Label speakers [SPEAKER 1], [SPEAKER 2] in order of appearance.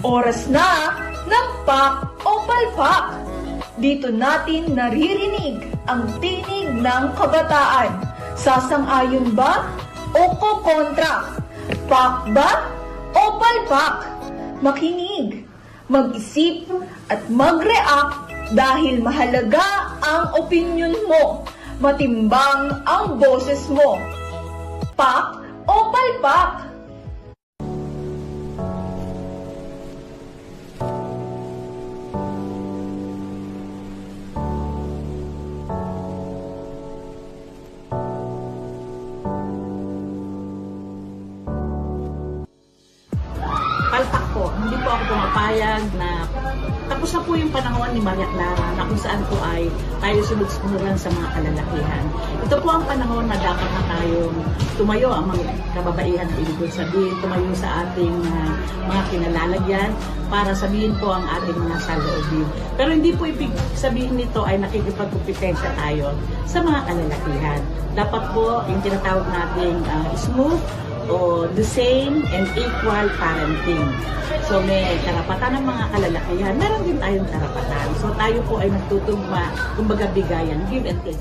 [SPEAKER 1] Oras na ng pak o palpak. Dito natin naririnig ang tinig ng kabataan. Sasang-ayon ba o kokontra? Pak ba o palpak? Makinig, mag-isip at mag-react dahil mahalaga ang opinyon mo. Matimbang ang boses mo. Pak o palpak?
[SPEAKER 2] Palpak po. Hindi po ako pumapayag na tapos na po yung panahon ni Maria Clara na kung saan po ay tayo sunod-sunuran sa mga kalalakihan. Ito po ang panahon na dapat na tayong tumayo ang mga kababaihan na ibig sabihin, tumayo sa ating mga kinalalagyan para sabihin po ang ating mga saloobin. Pero hindi po ibig sabihin nito ay nakikipagkumpetensya tayo sa mga kalalakihan. Dapat po yung tinatawag nating smooth o the same and equal parenting. So may karapatan ng mga kalalakihan, meron din tayong karapatan. So tayo po ay nagtutugma, kumbaga bigayan, give and take.